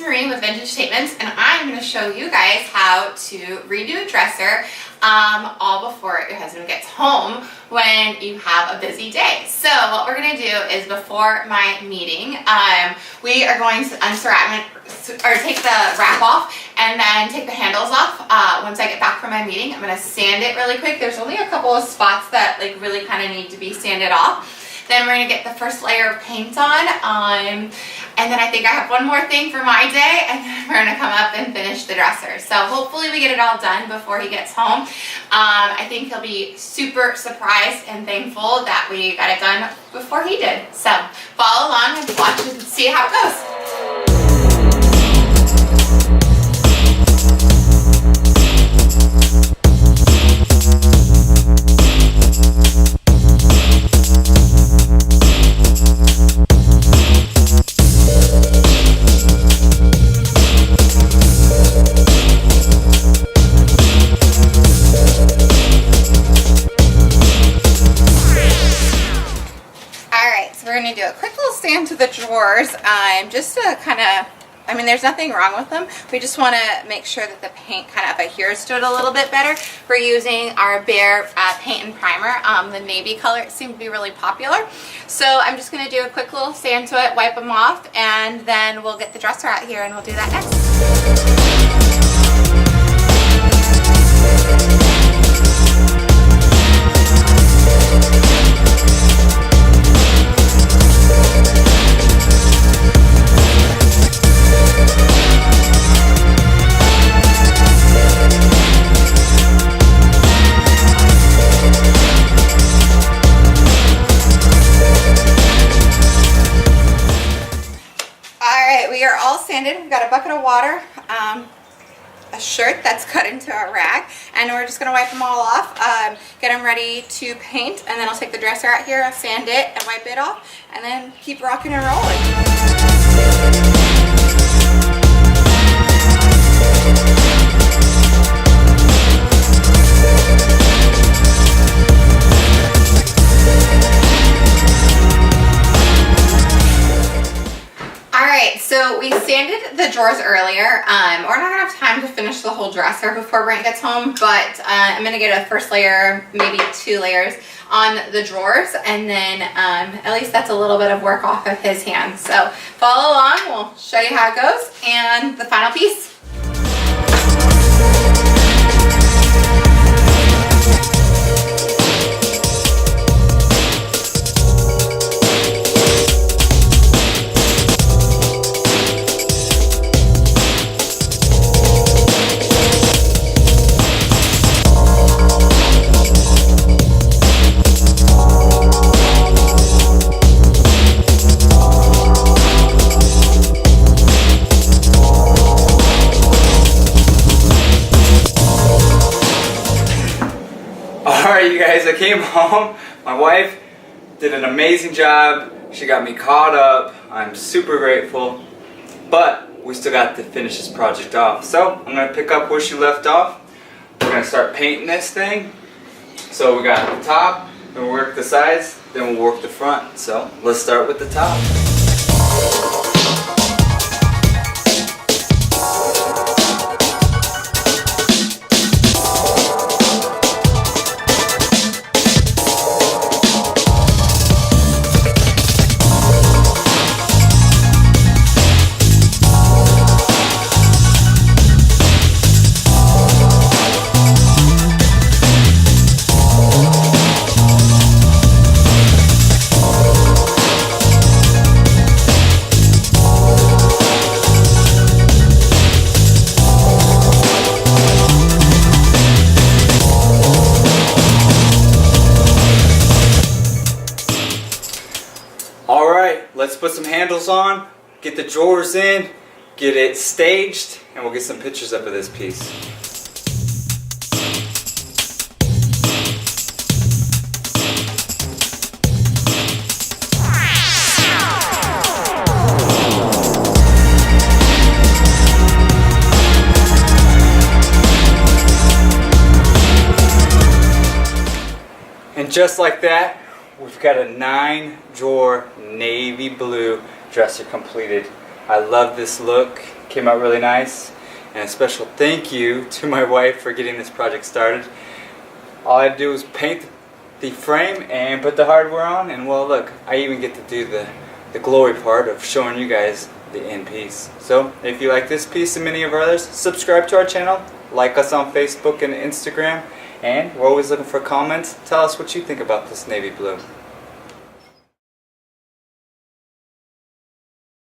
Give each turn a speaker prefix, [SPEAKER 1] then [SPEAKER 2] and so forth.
[SPEAKER 1] Marie with Vintage Statements, and I'm going to show you guys how to redo a dresser all before your husband gets home when you have a busy day. So what we're going to do is before my meeting, we are going to take the wrap off and then take the handles off. Once I get back from my meeting, I'm going to sand it really quick. There's only a couple of spots that like really kind of need to be sanded off. Then we're going to get the first layer of paint on, and then I think I have one more thing for my day, and then we're going to come up and finish the dresser. So hopefully we get it all done before he gets home. I think he'll be super surprised and thankful that we got it done before he did. So follow along and watch and see how it goes. We're going to do a quick little sand to the drawers, just to kind of, there's nothing wrong with them. We just want to make sure that the paint kind of adheres to it a little bit better. We're using our Behr paint and primer, the navy color. It seemed to be really popular. So I'm just going to do a quick little sand to it, wipe them off, and then we'll get the dresser out here and we'll do that next. We are all sanded. We've got a bucket of water, a shirt that's cut into a rag, and we're just going to wipe them all off, get them ready to paint, and then I'll take the dresser out here, I'll sand it and wipe it off, and then keep rocking and rolling. So we sanded the drawers earlier. We're not going to have time to finish the whole dresser before Brent gets home, but I'm going to get a first layer, maybe 2 layers on the drawers, and then at least that's a little bit of work off of his hands. So follow along, we'll show you how it goes, and the final piece.
[SPEAKER 2] Alright you guys, I came home, my wife did an amazing job, she got me caught up, I'm super grateful, but we still got to finish this project off. So I'm going to pick up where she left off, we're going to start painting this thing. So we got the top, then we'll work the sides, then we'll work the front. So let's start with the top. Let's put some handles on, get the drawers in, get it staged, and we'll get some pictures up of this piece. And just like that, we've got a 9-drawer navy blue dresser completed. I love this look. Came out really nice. And a special thank you to my wife for getting this project started. All I had to do was paint the frame and put the hardware on, and well, look, I even get to do the glory part of showing you guys the end piece. So if you like this piece and many of our others, subscribe to our channel, like us on Facebook and Instagram, and we're always looking for comments. Tell us what you think about this navy blue.